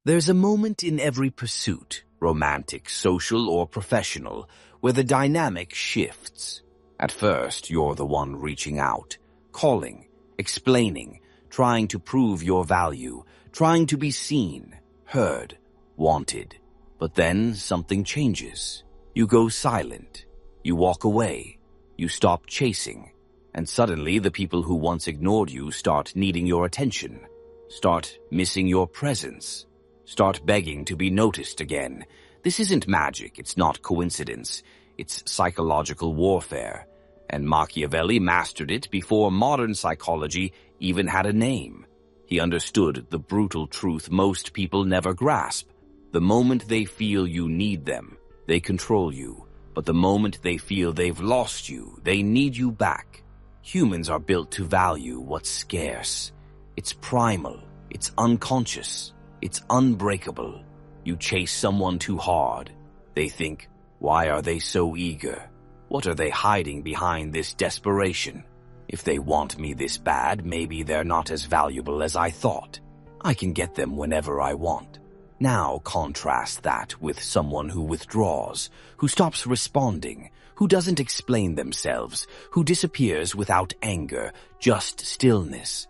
There's a moment in every pursuit, romantic, social, or professional, where the dynamic shifts. At first, you're the one reaching out, calling, explaining, trying to prove your value, trying to be seen, heard, wanted. But then something changes. You go silent. You walk away. You stop chasing. And suddenly the people who once ignored you start needing your attention, start missing your presence, start begging to be noticed again. This isn't magic. It's not coincidence. It's psychological warfare. And Machiavelli mastered it before modern psychology even had a name. He understood the brutal truth most people never grasp. The moment they feel you need them, they control you. But the moment they feel they've lost you, they need you back. Humans are built to value what's scarce. It's primal. It's unconscious. It's unbreakable. You chase someone too hard. They think, why are they so eager? What are they hiding behind this desperation? If they want me this bad, maybe they're not as valuable as I thought. I can get them whenever I want. Now contrast that with someone who withdraws, who stops responding, who doesn't explain themselves, who disappears without anger, just stillness.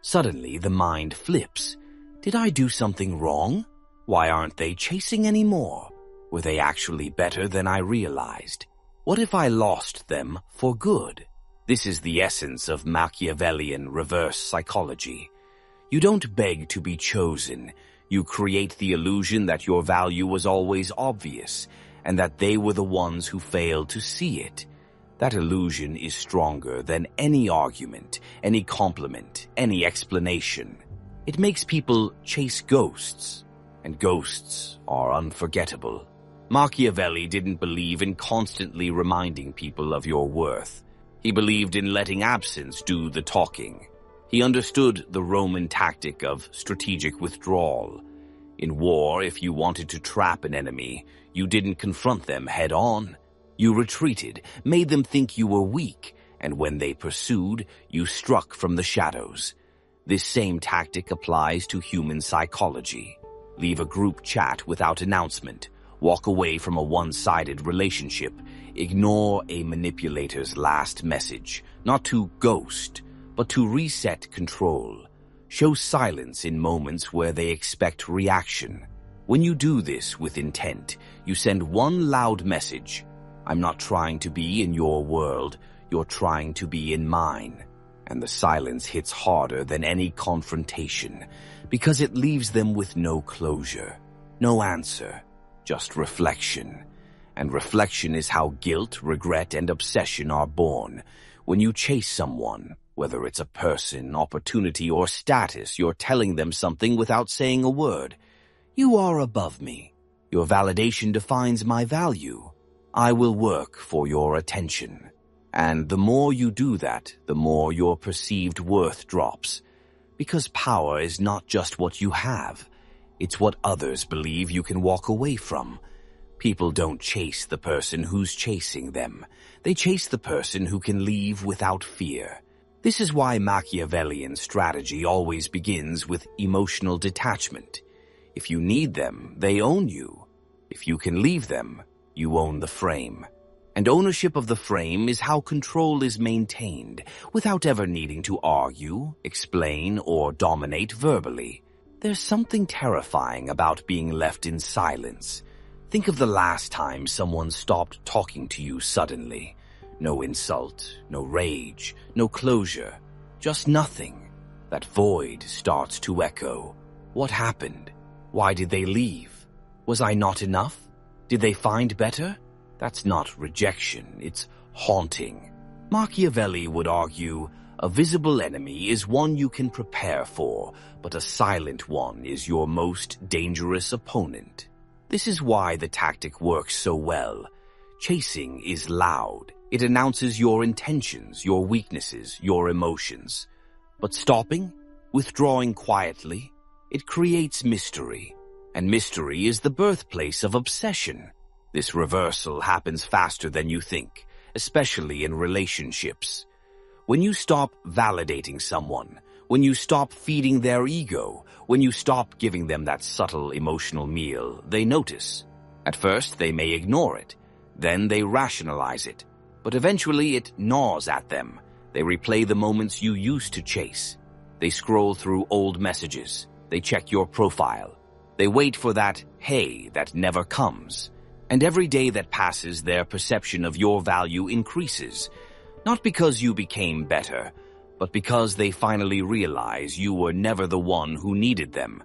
Suddenly the mind flips. Did I do something wrong? Why aren't they chasing anymore? Were they actually better than I realized? What if I lost them for good? This is the essence of Machiavellian reverse psychology. You don't beg to be chosen. You create the illusion that your value was always obvious, and that they were the ones who failed to see it. That illusion is stronger than any argument, any compliment, any explanation. It makes people chase ghosts, and ghosts are unforgettable. Machiavelli didn't believe in constantly reminding people of your worth. He believed in letting absence do the talking. He understood the Roman tactic of strategic withdrawal. In war, if you wanted to trap an enemy, you didn't confront them head-on. You retreated, made them think you were weak, and when they pursued, you struck from the shadows. This same tactic applies to human psychology. Leave a group chat without announcement. Walk away from a one-sided relationship. Ignore a manipulator's last message, not to ghost, but to reset control. Show silence in moments where they expect reaction. When you do this with intent, you send one loud message. I'm not trying to be in your world, you're trying to be in mine. And the silence hits harder than any confrontation, because it leaves them with no closure, no answer, just reflection. And reflection is how guilt, regret, and obsession are born. When you chase someone, whether it's a person, opportunity, or status, you're telling them something without saying a word. You are above me. Your validation defines my value. I will work for your attention. And the more you do that, the more your perceived worth drops. Because power is not just what you have. It's what others believe you can walk away from. People don't chase the person who's chasing them. They chase the person who can leave without fear. This is why Machiavellian strategy always begins with emotional detachment. If you need them, they own you. If you can leave them, you own the frame. And ownership of the frame is how control is maintained, without ever needing to argue, explain, or dominate verbally. There's something terrifying about being left in silence. Think of the last time someone stopped talking to you suddenly. No insult, no rage, no closure, just nothing. That void starts to echo. What happened? Why did they leave? Was I not enough? Did they find better? That's not rejection, it's haunting. Machiavelli would argue, a visible enemy is one you can prepare for, but a silent one is your most dangerous opponent. This is why the tactic works so well. Chasing is loud. It announces your intentions, your weaknesses, your emotions. But stopping, withdrawing quietly, it creates mystery. And mystery is the birthplace of obsession. This reversal happens faster than you think, especially in relationships. When you stop validating someone, when you stop feeding their ego, When you stop giving them that subtle emotional meal, they notice. At first, they may ignore it. Then they rationalize it. But eventually, it gnaws at them. They replay the moments you used to chase. They scroll through old messages. They check your profile. They wait for that hey that never comes. And every day that passes, their perception of your value increases. Not because you became better, but because they finally realize you were never the one who needed them.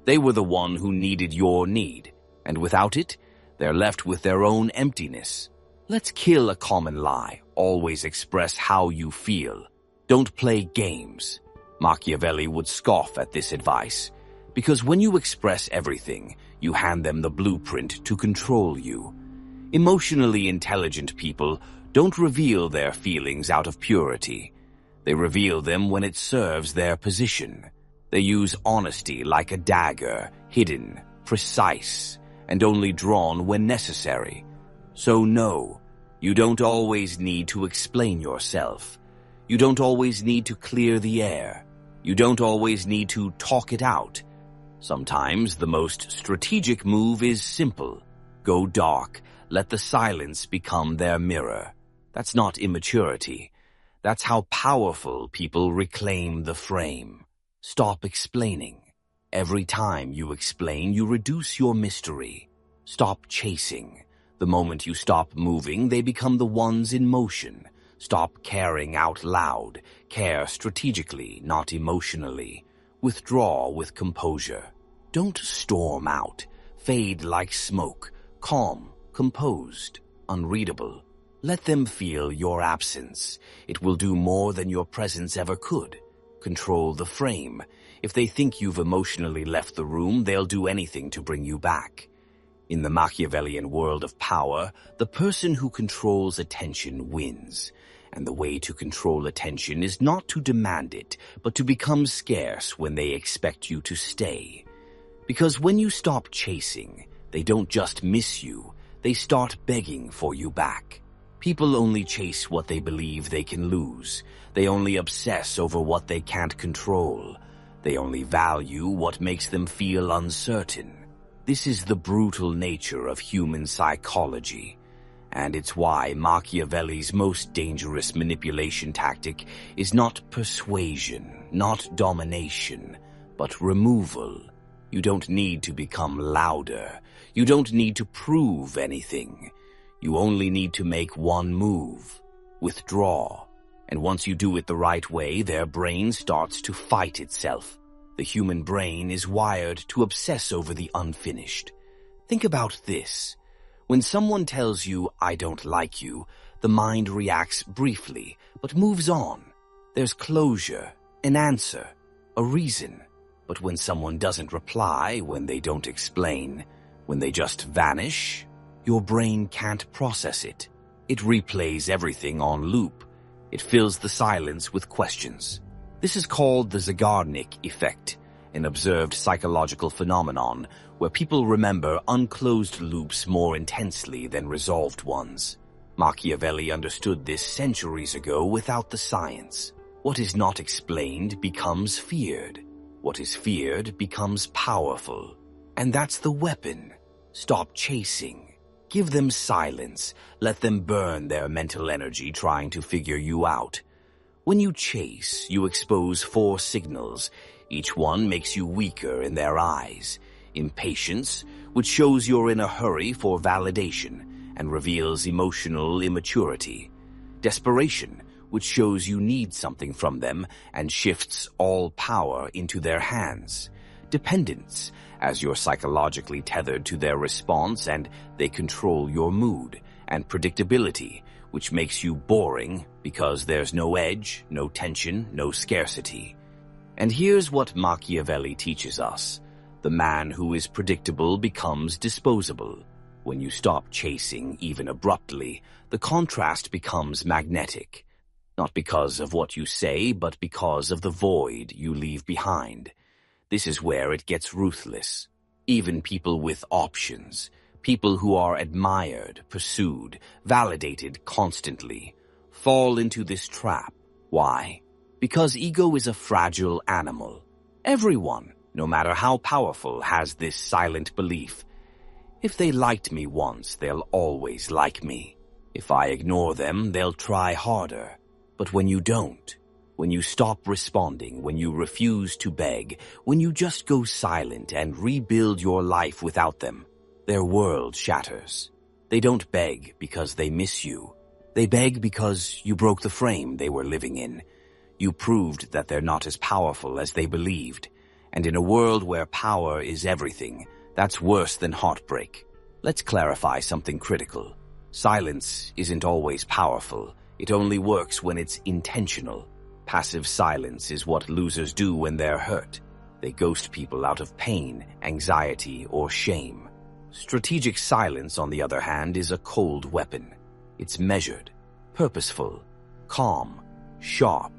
They were the one who needed your need. And without it, they're left with their own emptiness. Let's kill a common lie. Always express how you feel. Don't play games. Machiavelli would scoff at this advice, because when you express everything, you hand them the blueprint to control you. Emotionally intelligent people don't reveal their feelings out of purity. They reveal them when it serves their position. They use honesty like a dagger, hidden, precise, and only drawn when necessary. So no, you don't always need to explain yourself. You don't always need to clear the air. You don't always need to talk it out. Sometimes the most strategic move is simple. Go dark. Let the silence become their mirror. That's not immaturity. That's how powerful people reclaim the frame. Stop explaining. Every time you explain, you reduce your mystery. Stop chasing. The moment you stop moving, they become the ones in motion. Stop caring out loud. Care strategically, not emotionally. Withdraw with composure. Don't storm out. Fade like smoke. Calm, composed, unreadable. Let them feel your absence. It will do more than your presence ever could. Control the frame. If they think you've emotionally left the room, they'll do anything to bring you back. In the Machiavellian world of power, the person who controls attention wins. And the way to control attention is not to demand it, but to become scarce when they expect you to stay. Because when you stop chasing, they don't just miss you, they start begging for you back. People only chase what they believe they can lose. They only obsess over what they can't control. They only value what makes them feel uncertain. This is the brutal nature of human psychology. And it's why Machiavelli's most dangerous manipulation tactic is not persuasion, not domination, but removal. You don't need to become louder. You don't need to prove anything. You only need to make one move. Withdraw. And once you do it the right way, their brain starts to fight itself. The human brain is wired to obsess over the unfinished. Think about this. When someone tells you, "I don't like you," the mind reacts briefly, but moves on. There's closure, an answer, a reason. But when someone doesn't reply, when they don't explain, when they just vanish, your brain can't process it. It replays everything on loop. It fills the silence with questions. This is called the Zeigarnik effect, an observed psychological phenomenon where people remember unclosed loops more intensely than resolved ones. Machiavelli understood this centuries ago without the science. What is not explained becomes feared. What is feared becomes powerful. And that's the weapon. Stop chasing. Give them silence. Let them burn their mental energy trying to figure you out. When you chase, you expose 4 signals. Each one makes you weaker in their eyes. Impatience, which shows you're in a hurry for validation and reveals emotional immaturity. Desperation, which shows you need something from them and shifts all power into their hands. Dependence, as you're psychologically tethered to their response and they control your mood. And predictability, which makes you boring because there's no edge, no tension, no scarcity. And here's what Machiavelli teaches us. The man who is predictable becomes disposable. When you stop chasing, even abruptly, the contrast becomes magnetic. Not because of what you say, but because of the void you leave behind. This is where it gets ruthless. Even people with options, people who are admired, pursued, validated constantly, fall into this trap. Why? Because ego is a fragile animal. Everyone, no matter how powerful, has this silent belief. If they liked me once, they'll always like me. If I ignore them, they'll try harder. But when you don't, when you stop responding, when you refuse to beg, when you just go silent and rebuild your life without them, their world shatters. They don't beg because they miss you. They beg because you broke the frame they were living in. You proved that they're not as powerful as they believed. And in a world where power is everything, that's worse than heartbreak. Let's clarify something critical. Silence isn't always powerful. It only works when it's intentional. Passive silence is what losers do when they're hurt. They ghost people out of pain, anxiety, or shame. Strategic silence, on the other hand, is a cold weapon. It's measured, purposeful, calm, sharp.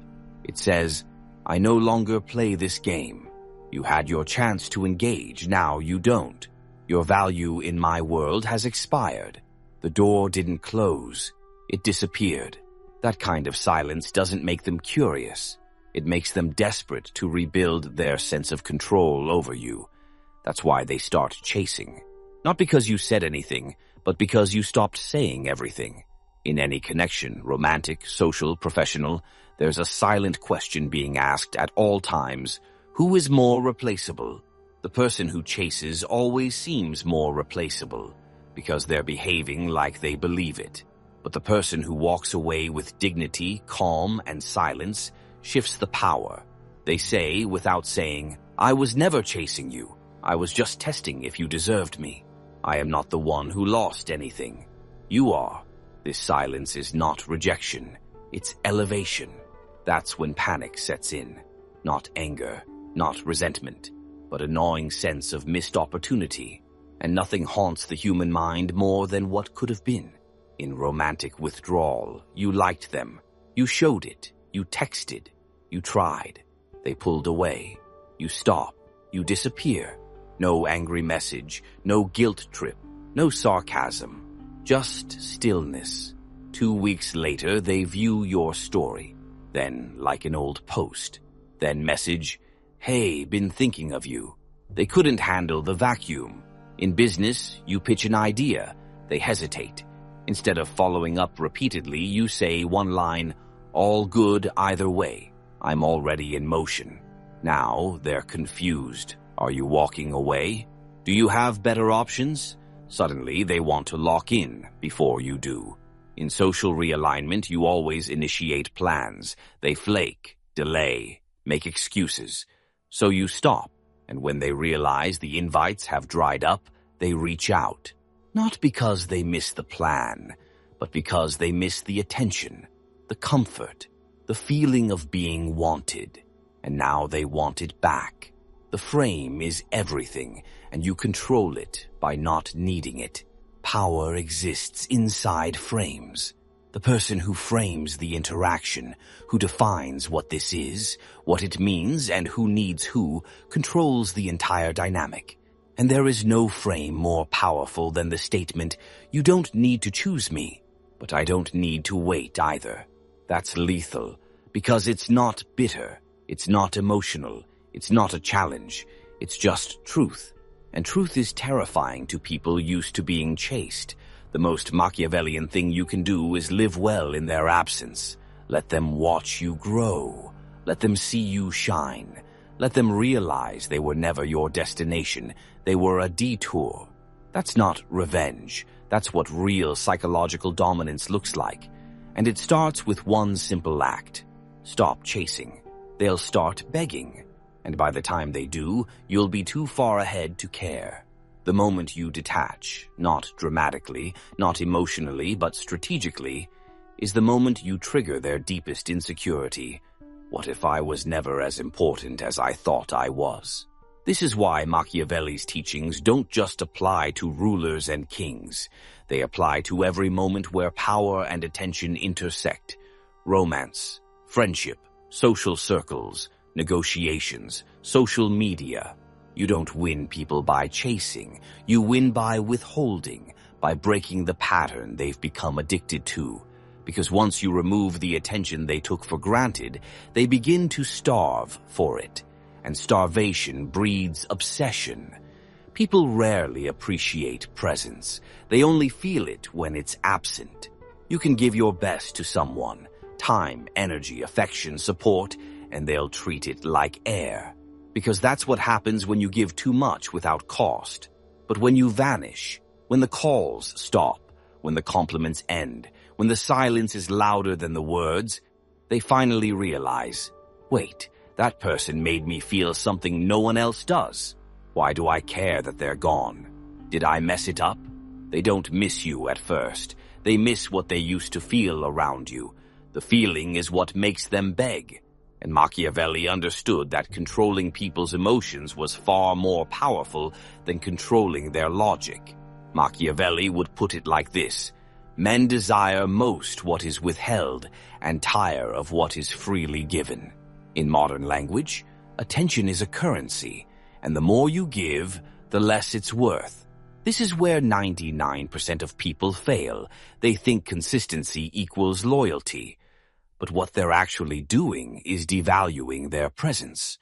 It says, I no longer play this game. You had your chance to engage, now you don't. Your value in my world has expired. The door didn't close, it disappeared. That kind of silence doesn't make them curious. It makes them desperate to rebuild their sense of control over you. That's why they start chasing. Not because you said anything, but because you stopped saying everything. In any connection, romantic, social, professional, there's a silent question being asked at all times. Who is more replaceable? The person who chases always seems more replaceable because they're behaving like they believe it. But the person who walks away with dignity, calm, and silence shifts the power. They say, without saying, I was never chasing you. I was just testing if you deserved me. I am not the one who lost anything. You are. This silence is not rejection. It's elevation. That's when panic sets in. Not anger, not resentment, but a gnawing sense of missed opportunity. And nothing haunts the human mind more than what could have been. In romantic withdrawal, you liked them. You showed it. You texted. You tried. They pulled away. You stop. You disappear. No angry message. No guilt trip. No sarcasm. Just stillness. 2 weeks later, they view your story. Then, like an old post. Then message, hey, been thinking of you. They couldn't handle the vacuum. In business, you pitch an idea. They hesitate. Instead of following up repeatedly, you say one line, all good either way. I'm already in motion. Now they're confused. Are you walking away? Do you have better options? Suddenly they want to lock in before you do. In social realignment, you always initiate plans. They flake, delay, make excuses. So you stop, and when they realize the invites have dried up, they reach out. Not because they miss the plan, but because they miss the attention, the comfort, the feeling of being wanted. And now they want it back. The frame is everything, and you control it by not needing it. Power exists inside frames. The person who frames the interaction, who defines what this is, what it means, and who needs who, controls the entire dynamic. And there is no frame more powerful than the statement, you don't need to choose me, but I don't need to wait either. That's lethal, because it's not bitter, it's not emotional, it's not a challenge, it's just truth. And truth is terrifying to people used to being chased. The most Machiavellian thing you can do is live well in their absence. Let them watch you grow. Let them see you shine. Let them realize they were never your destination. They were a detour. That's not revenge. That's what real psychological dominance looks like. And it starts with one simple act. Stop chasing. They'll start begging. And by the time they do, you'll be too far ahead to care. The moment you detach, not dramatically, not emotionally, but strategically, is the moment you trigger their deepest insecurity. What if I was never as important as I thought I was? This is why Machiavelli's teachings don't just apply to rulers and kings. They apply to every moment where power and attention intersect. Romance, friendship, social circles, negotiations, social media. You don't win people by chasing. You win by withholding, by breaking the pattern they've become addicted to. Because once you remove the attention they took for granted, they begin to starve for it. and starvation breeds obsession. People rarely appreciate presence. They only feel it when it's absent. You can give your best to someone, time, energy, affection, support, and they'll treat it like air. Because that's what happens when you give too much without cost. But when you vanish, when the calls stop, when the compliments end, when the silence is louder than the words, they finally realize, wait, that person made me feel something no one else does. Why do I care that they're gone? Did I mess it up? They don't miss you at first. They miss what they used to feel around you. The feeling is what makes them beg. And Machiavelli understood that controlling people's emotions was far more powerful than controlling their logic. Machiavelli would put it like this: men desire most what is withheld and tire of what is freely given. In modern language, attention is a currency, and the more you give, the less it's worth. This is where 99% of people fail. They think consistency equals loyalty. But what they're actually doing is devaluing their presence.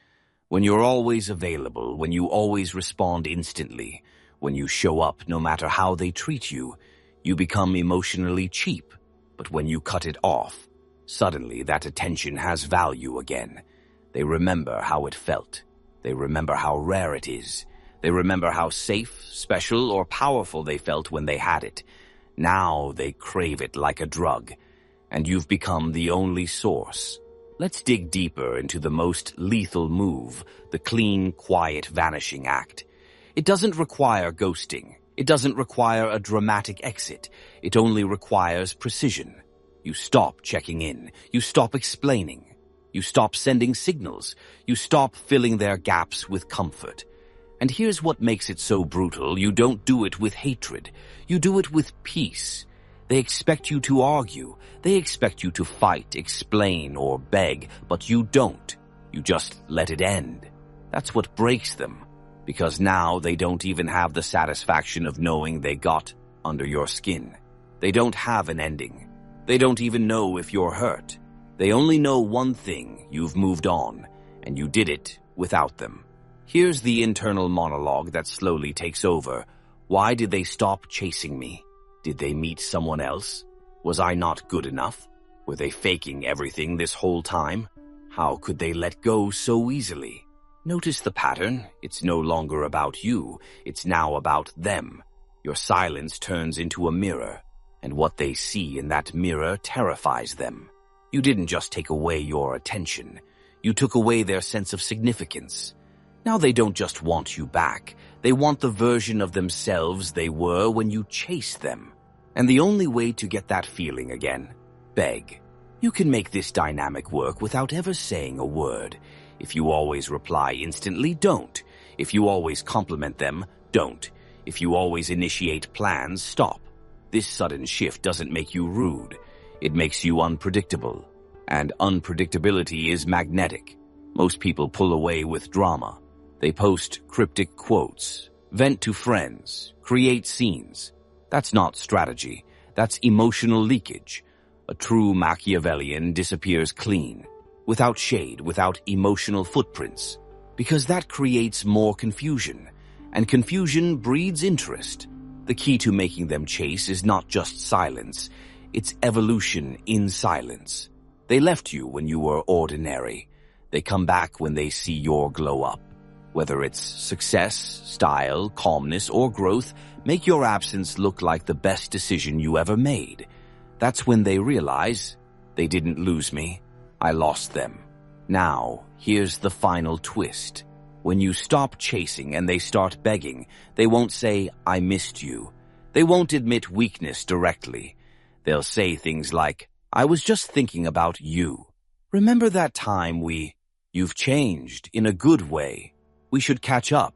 When you're always available, when you always respond instantly, when you show up no matter how they treat you, you become emotionally cheap. But when you cut it off, suddenly that attention has value again. They remember how it felt. They remember how rare it is. They remember how safe, special, or powerful they felt when they had it. Now they crave it like a drug, and you've become the only source. Let's dig deeper into the most lethal move, the clean, quiet vanishing act. It doesn't require ghosting. It doesn't require a dramatic exit. It only requires precision. You stop checking in. You stop explaining. You stop sending signals. You stop filling their gaps with comfort. And here's what makes it so brutal. You don't do it with hatred. You do it with peace. They expect you to argue. They expect you to fight, explain, or beg, but you don't. You just let it end. That's what breaks them, because now they don't even have the satisfaction of knowing they got under your skin. They don't have an ending. They don't even know if you're hurt. They only know one thing: you've moved on, and you did it without them. Here's the internal monologue that slowly takes over. Why did they stop chasing me? Did they meet someone else? Was I not good enough? Were they faking everything this whole time? How could they let go so easily? Notice the pattern. It's no longer about you. It's now about them. Your silence turns into a mirror, and what they see in that mirror terrifies them. You didn't just take away your attention. You took away their sense of significance. Now they don't just want you back. They want the version of themselves they were when you chased them. And the only way to get that feeling again: beg. You can make this dynamic work without ever saying a word. If you always reply instantly, don't. If you always compliment them, don't. If you always initiate plans, stop. This sudden shift doesn't make you rude. It makes you unpredictable. And unpredictability is magnetic. Most people pull away with drama. They post cryptic quotes, vent to friends, create scenes. That's not strategy. That's emotional leakage. A true Machiavellian disappears clean, without shade, without emotional footprints, because that creates more confusion, and confusion breeds interest. The key to making them chase is not just silence, it's evolution in silence. They left you when you were ordinary. They come back when they see your glow up. Whether it's success, style, calmness, or growth, make your absence look like the best decision you ever made. That's when they realize, they didn't lose me, I lost them. Now, here's the final twist. When you stop chasing and they start begging, they won't say, I missed you. They won't admit weakness directly. They'll say things like, I was just thinking about you. Remember that time you've changed in a good way. We should catch up.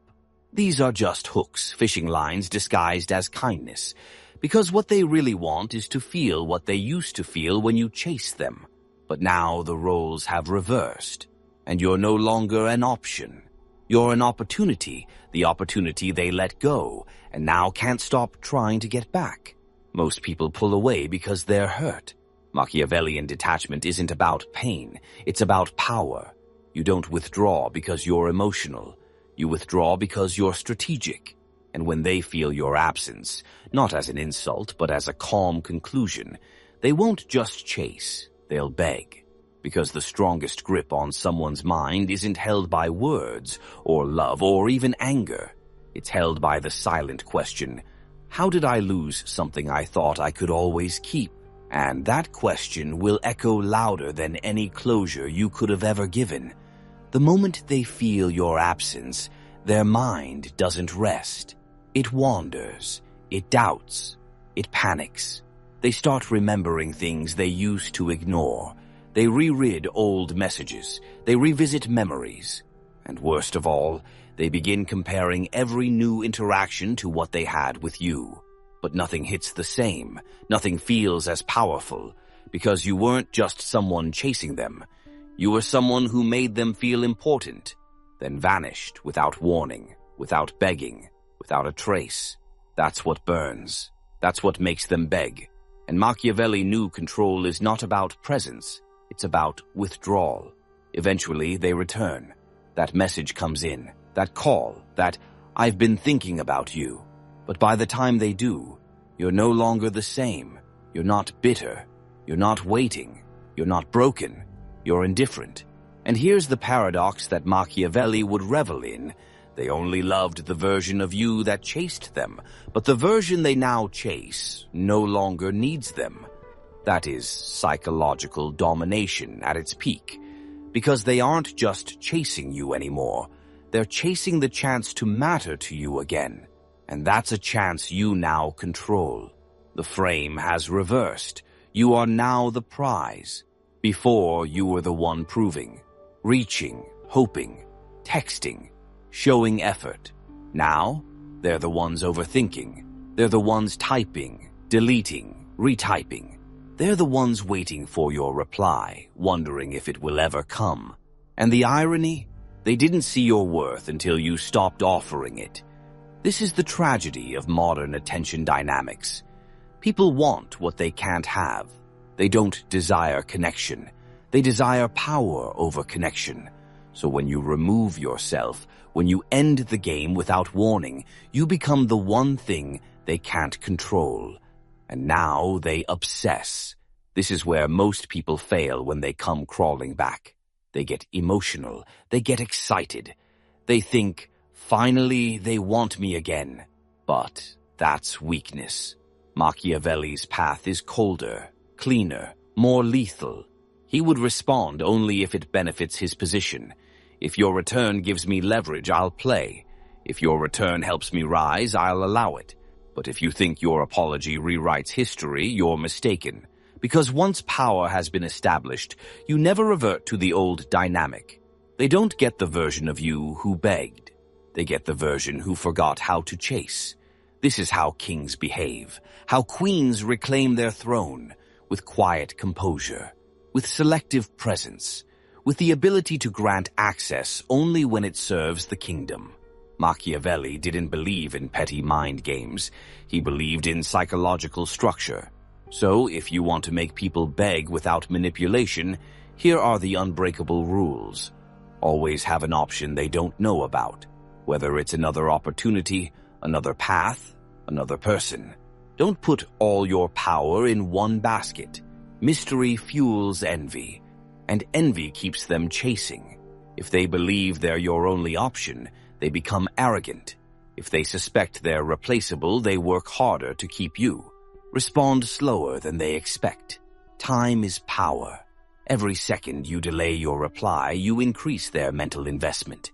These are just hooks, fishing lines disguised as kindness, because what they really want is to feel what they used to feel when you chased them. But now the roles have reversed, and you're no longer an option. You're an opportunity, the opportunity they let go, and now can't stop trying to get back. Most people pull away because they're hurt. Machiavellian detachment isn't about pain, it's about power. You don't withdraw because you're emotional. You withdraw because you're strategic. And when they feel your absence, not as an insult but as a calm conclusion, they won't just chase, they'll beg. Because the strongest grip on someone's mind isn't held by words or love or even anger. It's held by the silent question, how did I lose something I thought I could always keep? And that question will echo louder than any closure you could have ever given. The moment they feel your absence, their mind doesn't rest. It wanders, it doubts, it panics. They start remembering things they used to ignore. They reread old messages, they revisit memories. And worst of all, they begin comparing every new interaction to what they had with you. But nothing hits the same, nothing feels as powerful, because you weren't just someone chasing them. You were someone who made them feel important, then vanished without warning, without begging, without a trace. That's what burns. That's what makes them beg. And Machiavelli knew control is not about presence, it's about withdrawal. Eventually, they return. That message comes in, that call, that "I've been thinking about you." But by the time they do, you're no longer the same. You're not bitter. You're not waiting. You're not broken. You're indifferent. And here's the paradox that Machiavelli would revel in. They only loved the version of you that chased them, but the version they now chase no longer needs them. That is psychological domination at its peak. Because they aren't just chasing you anymore. They're chasing the chance to matter to you again. And that's a chance you now control. The frame has reversed. You are now the prize. Before, you were the one proving, reaching, hoping, texting, showing effort. Now, they're the ones overthinking. They're the ones typing, deleting, retyping. They're the ones waiting for your reply, wondering if it will ever come. And the irony? They didn't see your worth until you stopped offering it. This is the tragedy of modern attention dynamics. People want what they can't have. They don't desire connection. They desire power over connection. So when you remove yourself, when you end the game without warning, you become the one thing they can't control. And now they obsess. This is where most people fail when they come crawling back. They get emotional. They get excited. They think, finally, they want me again. But that's weakness. Machiavelli's path is colder, cleaner, more lethal. He would respond only if it benefits his position. If your return gives me leverage, I'll play. If your return helps me rise, I'll allow it. But if you think your apology rewrites history, you're mistaken. Because once power has been established, you never revert to the old dynamic. They don't get the version of you who begged. They get the version who forgot how to chase. This is how kings behave, how queens reclaim their throne, with quiet composure, with selective presence, with the ability to grant access only when it serves the kingdom. Machiavelli didn't believe in petty mind games. He believed in psychological structure. So, if you want to make people beg without manipulation, here are the unbreakable rules. Always have an option they don't know about, whether it's another opportunity, another path, another person. Don't put all your power in one basket. Mystery fuels envy, and envy keeps them chasing. If they believe they're your only option, they become arrogant. If they suspect they're replaceable, they work harder to keep you. Respond slower than they expect. Time is power. Every second you delay your reply, you increase their mental investment.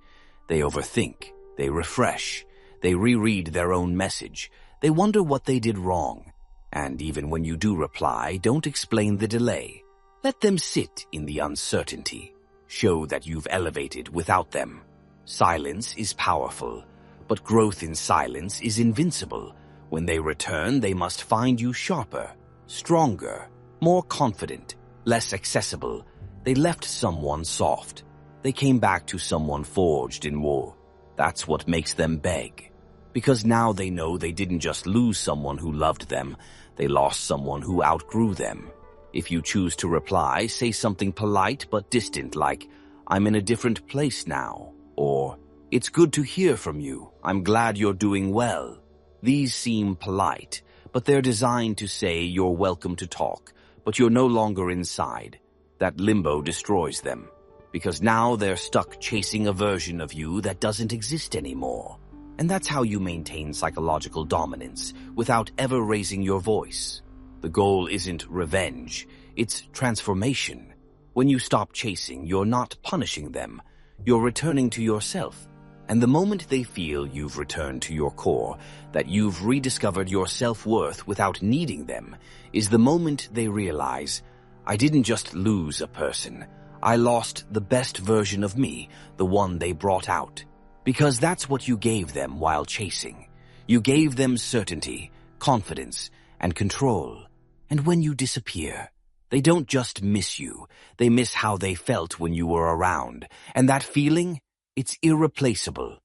They overthink. They refresh. They reread their own message. They wonder what they did wrong. And even when you do reply, don't explain the delay. Let them sit in the uncertainty. Show that you've elevated without them. Silence is powerful, but growth in silence is invincible. When they return, they must find you sharper, stronger, more confident, less accessible. They left someone soft. They came back to someone forged in war. That's what makes them beg. Because now they know they didn't just lose someone who loved them, they lost someone who outgrew them. If you choose to reply, say something polite but distant like, I'm in a different place now, or it's good to hear from you, I'm glad you're doing well. These seem polite, but they're designed to say you're welcome to talk, but you're no longer inside. That limbo destroys them, because now they're stuck chasing a version of you that doesn't exist anymore. And that's how you maintain psychological dominance without ever raising your voice. The goal isn't revenge, it's transformation. When you stop chasing, you're not punishing them, you're returning to yourself. And the moment they feel you've returned to your core, that you've rediscovered your self-worth without needing them, is the moment they realize, I didn't just lose a person, I lost the best version of me, the one they brought out. Because that's what you gave them while chasing. You gave them certainty, confidence, and control. And when you disappear, they don't just miss you, they miss how they felt when you were around. And that feeling, it's irreplaceable.